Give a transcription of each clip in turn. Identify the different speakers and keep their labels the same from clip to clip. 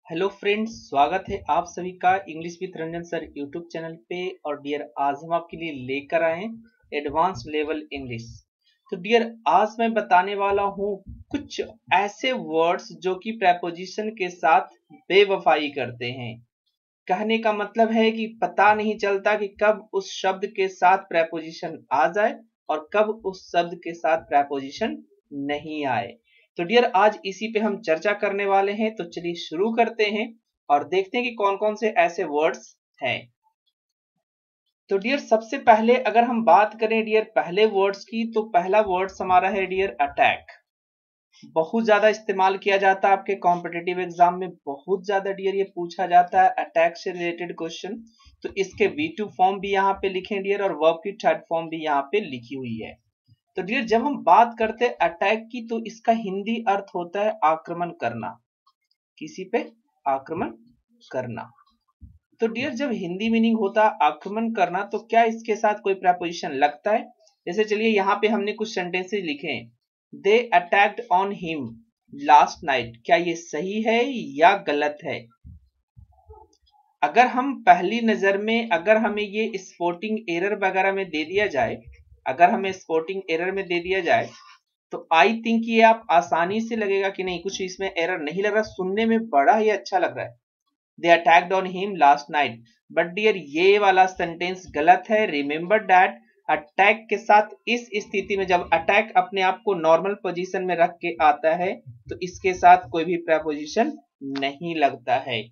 Speaker 1: Hello friends, स्वागत है आप सभी का English with Ranjan sir YouTube channel पे। और डियर, आज हम आपके लिए लेकर आए हैं एडवांस लेवल इंग्लिश। तो डियर, आज मैं बताने वाला हूँ कुछ ऐसे वर्ड्स जो कि प्रेपोजिशन के साथ बेवफाई करते हैं। कहने का मतलब है कि पता नहीं चलता कि कब उस शब्द के साथ प्रेपोजिशन आ जाए और कब उस शब्द के साथ प्रेपोजिशन नहीं आए। तो डियर, आज इसी पे हम चर्चा करने वाले हैं। तो चलिए शुरू करते हैं और देखते हैं कि कौन कौन से ऐसे वर्ड्स हैं। तो डियर, सबसे पहले अगर हम बात करें डियर पहले वर्ड्स की, तो पहला वर्ड्स हमारा है डियर अटैक। बहुत ज्यादा इस्तेमाल किया जाता है आपके कॉम्पिटिटिव एग्जाम में, बहुत ज्यादा डियर ये पूछा जाता है अटैक से रिलेटेड क्वेश्चन। तो इसके V2 फॉर्म भी यहाँ पे लिखे डियर और वर्ब की थर्ड फॉर्म भी यहाँ पे लिखी हुई है। तो डियर, जब हम बात करते हैं अटैक की, तो इसका हिंदी अर्थ होता है आक्रमण करना, किसी पे आक्रमण करना। तो डियर, जब हिंदी मीनिंग होता है आक्रमण करना, तो क्या इसके साथ कोई प्रेपोजिशन लगता है? जैसे चलिए यहाँ पे हमने कुछ सेंटेंसेस लिखे हैं। They attacked on him last night. क्या ये सही है या गलत है? अगर हम पहली नजर में अगर हमें ये स्पोर्टिंग एरर वगैरह में दे दिया जाए, अगर हमें स्पोर्टिंग एरर में दे दिया जाए, तो आई थिंक ये आप आसानी से लगेगा कि नहीं, कुछ इसमें एरर नहीं लग रहा, सुनने में बड़ा ही अच्छा लग रहा है। They attacked on him last night. But dear, ये वाला सेंटेंस गलत है। रिमेंबर दैट अटैक के साथ इस स्थिति में जब अटैक अपने आप को नॉर्मल पोजीशन में रख के आता है, तो इसके साथ कोई भी प्रेपोजिशन नहीं लगता है।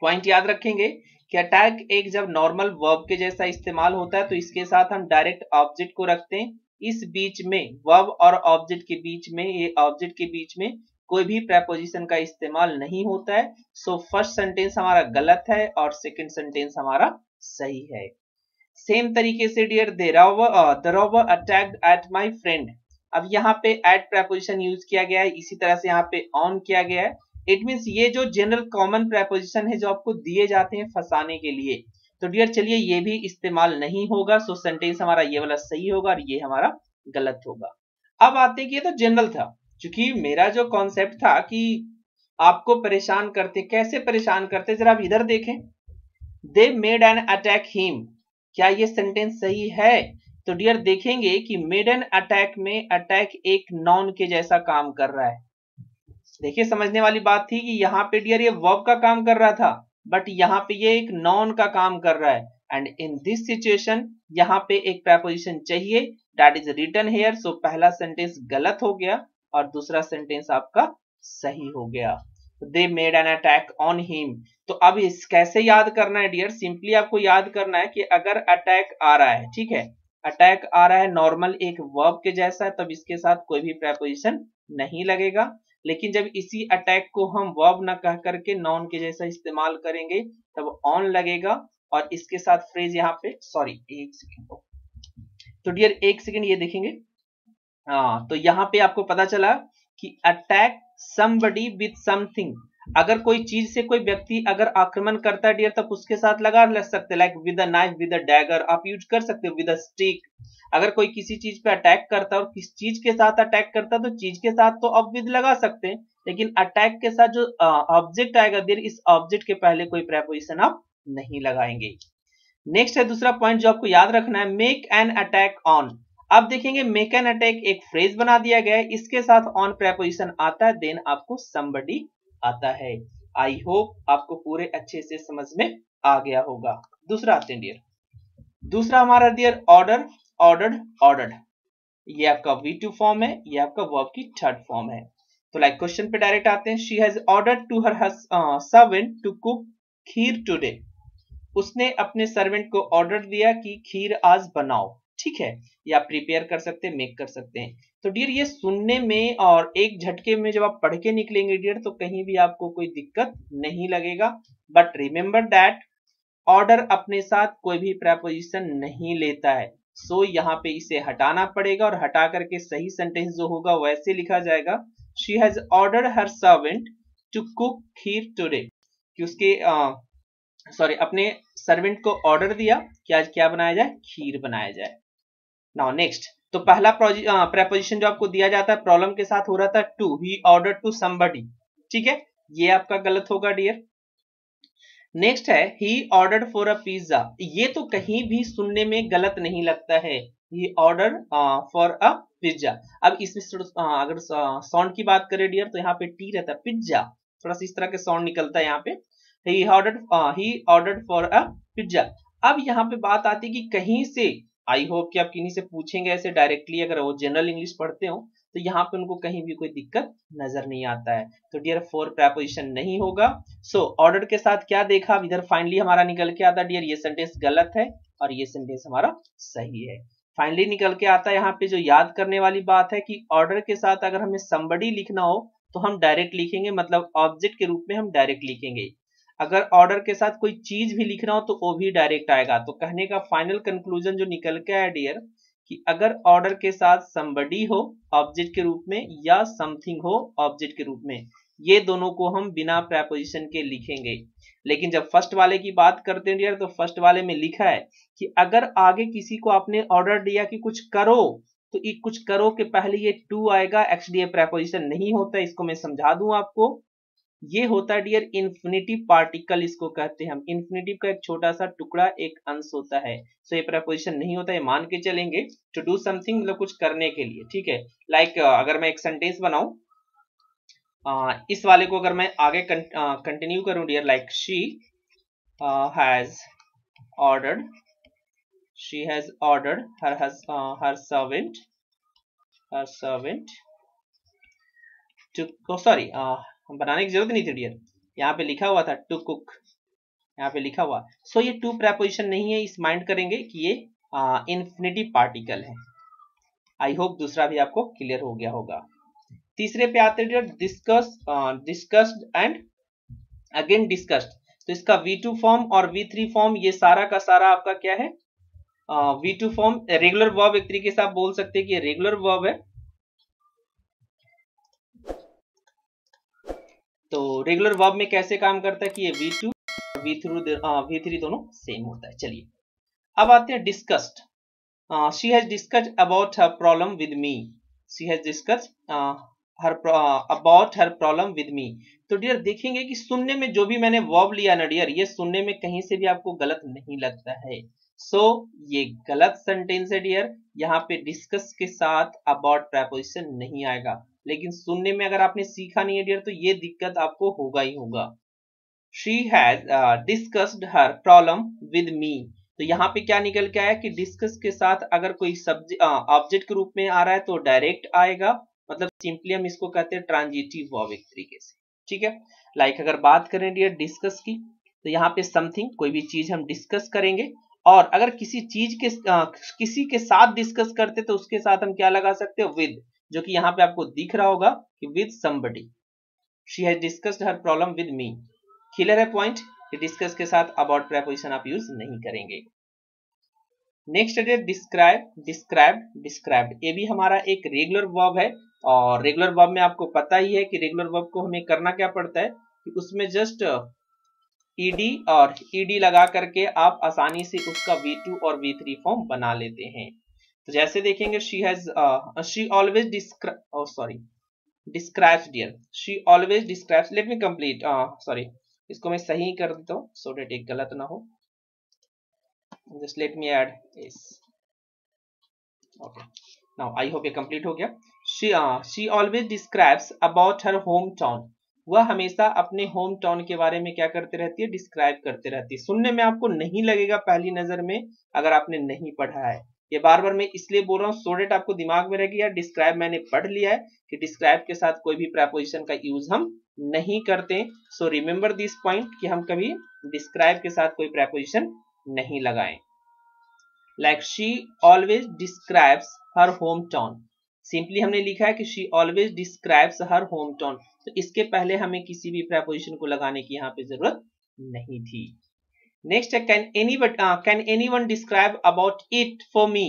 Speaker 1: पॉइंट याद रखेंगे कि अटैक एक जब नॉर्मल वर्ब के जैसा इस्तेमाल होता है, तो इसके साथ हम डायरेक्ट ऑब्जेक्ट को रखते हैं। इस बीच में वर्ब और ऑब्जेक्ट के बीच में, ये ऑब्जेक्ट के बीच में कोई भी प्रेपोजिशन का इस्तेमाल नहीं होता है। सो फर्स्ट सेंटेंस हमारा गलत है और सेकंड सेंटेंस हमारा सही है। सेम तरीके से dear, the robber attacked at my friend. अब यहाँ पे एट प्रेपोजिशन यूज किया गया है, इसी तरह से यहाँ पे ऑन किया गया है। इट मींस ये जो जनरल कॉमन प्रेपोजिशन है जो आपको दिए जाते हैं फंसाने के लिए, तो डियर चलिए ये भी इस्तेमाल नहीं होगा। सो सेंटेंस हमारा ये वाला सही होगा और ये हमारा गलत होगा। अब आते हैं कि ये तो जनरल था, क्योंकि मेरा जो कॉन्सेप्ट था कि आपको परेशान करते, कैसे परेशान करते, जरा आप इधर देखें। They made an attack him. क्या ये सेंटेंस सही है? तो डियर देखेंगे कि मेड एन अटैक में अटैक एक नॉन के जैसा काम कर रहा है। देखिए, समझने वाली बात थी कि यहाँ पे डियर ये वर्ब का काम कर रहा था, बट यहाँ पे ये एक नॉन का काम कर रहा है। एंड इन दिस सिचुएशन यहाँ पे एक प्रेपोजिशन चाहिए, दैट इज रिटन हियर। सो पहला सेंटेंस गलत हो गया और दूसरा सेंटेंस आपका सही हो गया। They made an attack on him. तो अब इस कैसे याद करना है डियर? सिंपली आपको याद करना है कि अगर अटैक आ रहा है, ठीक है, अटैक आ रहा है नॉर्मल एक वर्ब के जैसा, तब इसके साथ कोई भी प्रेपोजिशन नहीं लगेगा। लेकिन जब इसी अटैक को हम वर्ब ना कह करके नॉन के जैसा इस्तेमाल करेंगे, तब ऑन लगेगा और इसके साथ फ्रेज यहाँ पे, सॉरी एक सेकेंड, तो डियर एक सेकेंड ये देखेंगे। तो यहाँ पे आपको पता चला कि अटैक somebody with something। अगर कोई चीज से कोई व्यक्ति अगर आक्रमण करता है डियर, तब उसके साथ लगा लग सकते हैं, like with a knife, with a dagger आप यूज कर सकते हो, विद अ स्टिक। अगर कोई किसी चीज पे अटैक करता है और किस चीज के साथ अटैक करता है, तो चीज के साथ तो अब विद लगा सकते हैं, लेकिन अटैक के साथ जो ऑब्जेक्ट आएगा डियर, इस ऑब्जेक्ट के पहले कोई प्रेपोजिशन आप नहीं लगाएंगे। नेक्स्ट है दूसरा पॉइंट जो आपको याद रखना है, मेक एन अटैक ऑन। अब देखेंगे मेक एन अटैक एक फ्रेज बना दिया गया है, इसके साथ ऑन प्रेपोजिशन आता है, देन आपको somebody आता है। आई होप आपको पूरे अच्छे से समझ में आ गया होगा। दूसरा आते हैं डियर, दूसरा हमारा डियर ऑर्डर, ऑर्डर्ड, ऑर्डर्ड। ये आपका V2 फॉर्म है, ये आपका वर्ब की थर्ड फॉर्म है। तो लाइक क्वेश्चन पे डायरेक्ट आते हैं। She has ordered to her servant to cook kheer today. उसने अपने सर्वेंट को ऑर्डर दिया कि खीर आज बनाओ, ठीक है, या प्रिपेयर कर सकते हैं, मेक कर सकते हैं। तो डियर ये सुनने में और एक झटके में जब आप पढ़ के निकलेंगे डियर, तो कहीं भी आपको कोई दिक्कत नहीं लगेगा। बट रिमेंबर दैट ऑर्डर अपने साथ कोई भी प्रेपोजिशन नहीं लेता है। सो यहाँ पे इसे हटाना पड़ेगा और हटा करके सही सेंटेंस जो होगा वैसे लिखा जाएगा, she has ordered her servant to cook kheer today. कि उसके सॉरी अपने सर्वेंट को ऑर्डर दिया कि आज क्या बनाया जाए, खीर बनाया जाए। नाउ नेक्स्ट, तो पहला प्रेपोजिशन जो आपको दिया जाता है प्रॉब्लम के साथ हो रहा था to, he order to somebody, ठीक है। ये आपका गलत होगा डियर। नेक्स्ट है he ordered for a pizza, ये तो कहीं भी सुनने में गलत नहीं लगता है, ही ऑर्डर फॉर अ पिज्जा। अब इसमें अगर साउंड की बात करें डियर तो यहाँ पे टी रहता है, पिज्जा थोड़ा सा इस तरह के साउंड निकलता है यहाँ पे, ही ऑर्डर्ड फॉर अ पिज्जा। अब यहाँ पे बात आती है कि कहीं से, आई होप कि आप किन्हीं से पूछेंगे ऐसे डायरेक्टली, अगर वो जनरल इंग्लिश पढ़ते हो तो यहाँ पे उनको कहीं भी कोई दिक्कत नजर नहीं आता है, तो डियर फॉर प्रेपोजिशन नहीं होगा। सो ऑर्डर के साथ क्या देखा, अब इधर फाइनली हमारा निकल के आता डियर ये सेंटेंस गलत है और ये सेंटेंस हमारा सही है। फाइनली निकल के आता है यहाँ पे जो याद करने वाली बात है कि ऑर्डर के साथ अगर हमें somebody लिखना हो तो हम डायरेक्ट लिखेंगे, मतलब ऑब्जेक्ट के रूप में हम डायरेक्ट लिखेंगे। अगर ऑर्डर के साथ कोई चीज भी लिखना हो तो वो भी डायरेक्ट आएगा। तो कहने का फाइनल कंक्लूजन जो निकल के आया डियर कि अगर ऑर्डर के साथ somebody हो ऑब्जेक्ट के रूप में या something हो ऑब्जेक्ट के रूप में, ये दोनों को हम बिना प्रेपोजिशन के लिखेंगे। लेकिन जब फर्स्ट वाले की बात करते हैं डियर तो फर्स्ट वाले में लिखा है कि अगर आगे किसी को आपने ऑर्डर दिया कि कुछ करो, तो ये कुछ करो के पहले ये टू आएगा, एक्चुअली ये प्रेपोजिशन नहीं होता, इसको मैं समझा दूं आपको। ये होता है डियर इन्फिनिटिव पार्टिकल, इसको कहते हैं हम, इन्फिनिटिव का एक छोटा सा टुकड़ा, एक अंश होता है। सो ये प्रेपोजिशन नहीं होता, ये मान के चलेंगे टू डू समथिंग, मतलब कुछ करने के लिए, ठीक है। लाइक अगर मैं एक सेंटेंस बनाऊं, इस वाले को अगर मैं आगे कंटिन्यू करूं dear, like she has ordered, she has ordered her servant to, sorry बनाने की जरूरत नहीं थी डियर, यहाँ पे लिखा हुआ था टू कुक, यहाँ पे लिखा हुआ। सो ये टू प्रेपोजिशन नहीं है, इस माइंड करेंगे कि ये इन्फिनिटिव पार्टिकल है। आई होप दूसरा भी आपको क्लियर हो गया होगा। तीसरे पे आते हैं डिस्कस्ड एंड अगेन डिस्कस्ड, तो इसका V2 फॉर्म और V3 फॉर्म ये सारा का सारा आपका क्या है, V2 फॉर्म रेगुलर वर्ब, एक तरीके से आप बोल सकते हैं कि रेगुलर वर्ब है। तो रेगुलर वर्ब में कैसे काम करता है कि ये V2 और V3 दोनों सेम होता है। चलिए अब आते हैं discussed, she has discussed about her problem with me, she has discussed about her problem with me. तो डियर देखेंगे कि सुनने में जो भी मैंने वर्ब लिया ना डियर, ये सुनने में कहीं से भी आपको गलत नहीं लगता है। सो ये गलत सेंटेंस है डियर, यहाँ पे डिस्कस के साथ अबाउट प्रेपोजिशन नहीं आएगा। लेकिन सुनने में अगर आपने सीखा नहीं है डियर तो ये दिक्कत आपको होगा ही होगा। She has discussed her problem with me, तो यहाँ पे क्या निकल के आया कि डिस्कस के साथ अगर कोई सब्जेक्ट ऑब्जेक्ट के रूप में आ रहा है तो डायरेक्ट आएगा, मतलब सिंपली हम इसको कहते हैं ट्रांजिटिव वर्ब एक तरीके से, ठीक है। लाइक अगर बात करें डियर डिस्कस की, तो यहाँ पे समथिंग, कोई भी चीज हम डिस्कस करेंगे, और अगर किसी चीज के किसी के साथ डिस्कस करते तो उसके साथ हम क्या लगा सकते हैं, विद, जो कि यहाँ पे आपको दिख रहा होगा कि with somebody, she has discussed her problem with me. Clear है पॉइंट कि डिस्कस के साथ अबाउट प्रेपोजिशन आप यूज नहीं करेंगे। नेक्स्ट है डिस्क्राइब, डिस्क्राइब्ड, डिस्क्राइब्ड, ये भी हमारा एक रेगुलर वर्ब है, और रेगुलर वर्ब में आपको पता ही है कि रेगुलर वर्ब को हमें करना क्या पड़ता है कि उसमें जस्ट ईडी और ईडी लगा करके आप आसानी से उसका V2 और V3 फॉर्म बना लेते हैं। तो जैसे देखेंगे she always describes dear, she always describes, let me complete, sorry इसको मैं सही कर देता हूँ सो डेट एक गलत ना हो, जस्ट लेट मी ऐड इस, ओके नाउ आई होप ये कंप्लीट हो गया। She always describes about her home town, वह हमेशा अपने होम टाउन के बारे में क्या करते रहती है, डिस्क्राइब करते रहती है। सुनने में आपको नहीं लगेगा पहली नजर में अगर आपने नहीं पढ़ा है, ये बार बार मैं इसलिए बोल रहा हूँ सो डेट आपको दिमाग में रहेगी यार डिस्क्राइब मैंने पढ़ लिया है कि डिस्क्राइब के साथ कोई भी प्रेपोजिशन का यूज हम नहीं करते। सो रिमेंबर दिस पॉइंट कि हम कभी डिस्क्राइब के साथ कोई प्रेपोजिशन नहीं लगाएं। Like she always describes her home town, simply हमने लिखा है कि she always describes her home town, तो इसके पहले हमें किसी भी प्रेपोजिशन को लगाने की यहाँ पे जरूरत नहीं थी। नेक्स्ट है can anyone describe about it for me.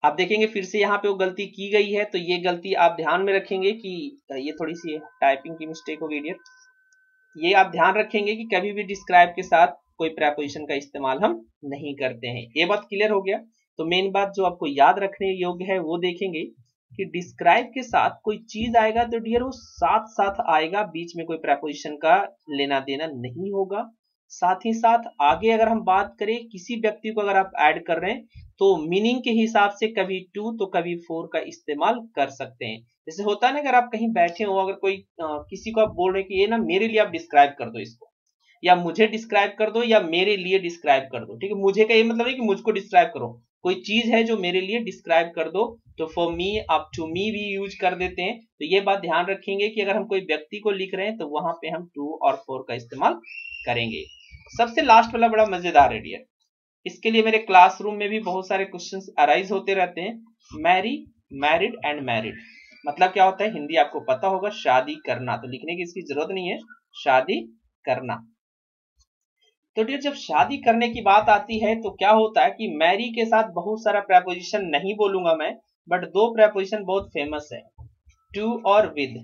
Speaker 1: आप देखेंगे फिर से यहाँ पे वो गलती की गई है, तो ये गलती आप ध्यान में रखेंगे कि ये थोड़ी सी टाइपिंग की मिस्टेक हो गई है, ये आप ध्यान रखेंगे कि कभी भी डिस्क्राइब के साथ कोई प्रेपोजिशन का इस्तेमाल हम नहीं करते हैं। ये बात क्लियर हो गया। तो मेन बात जो आपको याद रखने योग्य है वो देखेंगे कि डिस्क्राइब के साथ कोई चीज आएगा तो डियर वो साथ साथ आएगा, बीच में कोई प्रेपोजिशन का लेना देना नहीं होगा। साथ ही साथ आगे अगर हम बात करें किसी व्यक्ति को अगर आप ऐड कर रहे हैं तो मीनिंग के हिसाब से कभी टू तो कभी फोर का इस्तेमाल कर सकते हैं। जैसे होता है ना, अगर आप कहीं बैठे हो, अगर कोई किसी को आप बोल रहे हैं कि ये ना मेरे लिए आप डिस्क्राइब कर दो इसको, या मुझे डिस्क्राइब कर दो, या मेरे लिए डिस्क्राइब कर दो, ठीक है। मुझे का ये मतलब है कि मुझको डिस्क्राइब करो, कोई चीज है जो मेरे लिए डिस्क्राइब कर दो, तो फॉर मी आप टू मी भी यूज कर देते हैं। तो ये बात ध्यान रखेंगे कि अगर हम कोई व्यक्ति को लिख रहे हैं तो वहां पे हम टू और फोर का इस्तेमाल करेंगे। सबसे लास्ट वाला बड़ा मजेदार है डियर, इसके लिए मेरे क्लासरूम में भी बहुत सारे क्वेश्चंस अराइज होते रहते हैं। मैरी, मैरिड एंड मैरिड मतलब क्या होता है, हिंदी आपको पता होगा, शादी करना, तो लिखने की इसकी जरूरत नहीं है, शादी करना। तो डियर जब शादी करने की बात आती है तो क्या होता है कि मैरी के साथ बहुत सारा प्रेपोजिशन नहीं बोलूंगा मैं, बट दो प्रेपोजिशन बहुत फेमस है, टू और विद।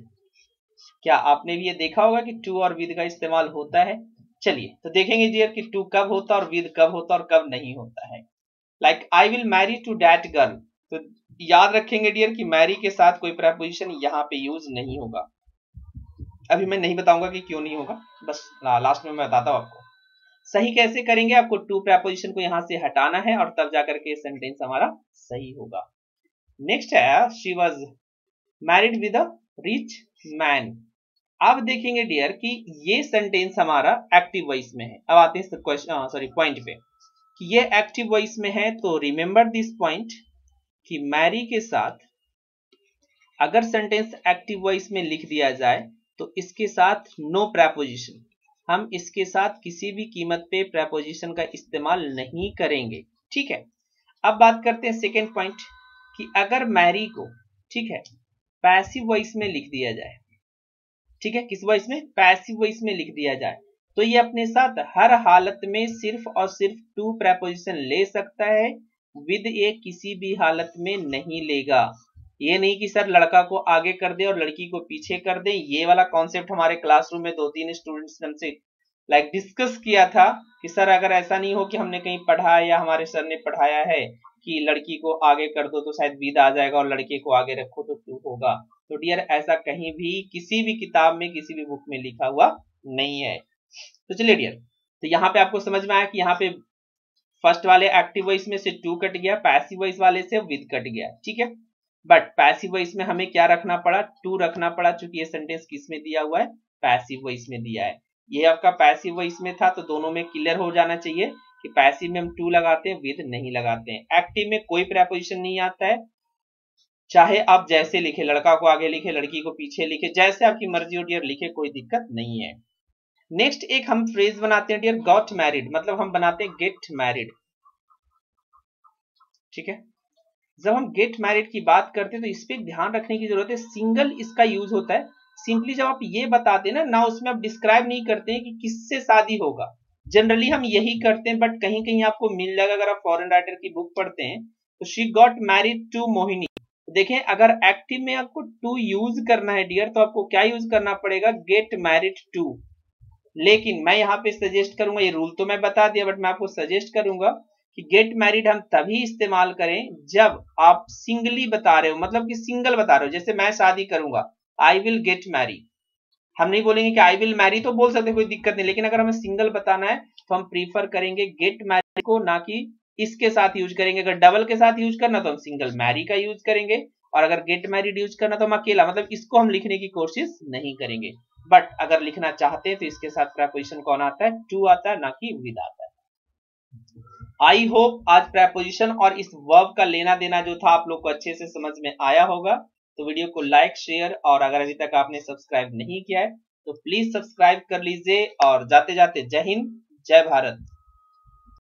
Speaker 1: क्या आपने भी ये देखा होगा कि टू और विद का इस्तेमाल होता है? चलिए तो देखेंगे डियर कि टू कब होता है और विद कब होता है और कब नहीं होता है। Like I will marry to that girl, तो याद रखेंगे डियर कि मैरी के साथ कोई प्रेपोजिशन यहाँ पे यूज नहीं होगा। अभी मैं नहीं बताऊंगा कि क्यों नहीं होगा, बस लास्ट में मैं बताता हूं आपको। सही कैसे करेंगे, आपको टू प्रेपोजिशन को यहां से हटाना है और तब जाकर के सेंटेंस हमारा सही होगा। नेक्स्ट है she was married with a rich man. अब देखेंगे डियर कि ये सेंटेंस हमारा एक्टिव वॉइस में है। अब आते हैं पॉइंट पे कि ये एक्टिव वॉइस में है, तो रिमेंबर दिस पॉइंट कि मैरी के साथ अगर सेंटेंस एक्टिव वॉइस में लिख दिया जाए तो इसके साथ नो प्रेपोजिशन, हम इसके साथ किसी भी कीमत पे प्रेपोजिशन का इस्तेमाल नहीं करेंगे, ठीक है। अब बात करते हैं सेकेंड पॉइंट कि अगर मैरी को, ठीक है, पैसिव वॉइस में लिख दिया जाए, ठीक है, किस वॉइस में, पैसिव वॉइस में लिख दिया जाए, तो ये अपने साथ हर हालत में सिर्फ और सिर्फ टू प्रेपोजिशन ले सकता है, विद ये किसी भी हालत में नहीं लेगा। ये नहीं कि सर लड़का को आगे कर दे और लड़की को पीछे कर दे, ये वाला कॉन्सेप्ट हमारे क्लासरूम में 2-3 स्टूडेंट्स ने हमसे डिस्कस किया था कि सर अगर ऐसा नहीं हो कि हमने कहीं पढ़ा या हमारे सर ने पढ़ाया है कि लड़की को आगे कर दो तो शायद विद आ जाएगा और लड़के को आगे रखो तो टू होगा। तो डियर ऐसा कहीं भी किसी भी किताब में किसी भी बुक में लिखा हुआ नहीं है। तो चलिए डियर, तो यहाँ पे आपको समझ में आया कि यहाँ पे फर्स्ट वाले एक्टिव वॉइस में से टू कट गया, पैसिव वॉइस वाले से विद कट गया, ठीक है। बट पैसिव वॉइस में हमें क्या रखना पड़ा, टू रखना पड़ा, क्योंकि ये सेंटेंस किस में दिया हुआ है, पैसिव वॉइस में दिया है। ये आपका पैसिव वॉइस में था, तो दोनों में क्लियर हो जाना चाहिए कि पैसिव में हम टू लगाते हैं, विद नहीं लगाते हैं। एक्टिव में कोई प्रेपोजिशन नहीं आता है, चाहे आप जैसे लिखे, लड़का को आगे लिखे, लड़की को पीछे लिखे, जैसे आपकी मर्जी हो डियर लिखे, कोई दिक्कत नहीं है। नेक्स्ट एक हम फ्रेज बनाते हैं डियर, गॉट मैरिड, मतलब हम बनाते हैं गेट मैरिड, ठीक है। जब हम गेट मैरिड की बात करते हैं तो इस पे ध्यान रखने की जरूरत है, सिंगल इसका यूज होता है। सिंपली जब आप ये बताते हैं ना उसमें आप डिस्क्राइब नहीं करते हैं कि किससे शादी होगा, जनरली हम यही करते हैं, बट कहीं कहीं आपको मिल जाएगा। अगर आप फॉरेन राइटर की बुक पढ़ते हैं तो she got married to Mohini, देखें अगर एक्टिव में आपको टू यूज करना है डियर तो आपको क्या यूज करना पड़ेगा, गेट मैरिड टू। लेकिन मैं यहाँ पे सजेस्ट करूंगा, ये रूल तो मैं बता दिया, बट मैं आपको सजेस्ट करूंगा कि गेट मैरिड हम तभी इस्तेमाल करें जब आप सिंगली बता रहे हो, मतलब कि सिंगल बता रहे हो। जैसे मैं शादी करूंगा, आई विल गेट मैरी, हम नहीं बोलेंगे कि आई विल मैरी, तो बोल सकते कोई दिक्कत नहीं, लेकिन अगर हमें सिंगल बताना है तो हम प्रीफर करेंगे गेट मैरी को, ना कि इसके साथ यूज करेंगे। अगर डबल के साथ यूज करना तो हम सिंगल मैरी का यूज करेंगे, और अगर गेट मैरिड यूज करना तो हम अकेला, मतलब इसको हम लिखने की कोशिश नहीं करेंगे। बट अगर लिखना चाहते हैं तो इसके साथ प्रेपोजिशन कौन आता है, टू आता है, ना कि विद आता है। आई होप आज प्रेपोजिशन और इस वर्ब का लेना देना जो था आप लोग को अच्छे से समझ में आया होगा। तो वीडियो को लाइक, शेयर, और अगर अभी तक आपने सब्सक्राइब नहीं किया है तो प्लीज सब्सक्राइब कर लीजिए। और जाते जाते जय हिंद, जय भारत।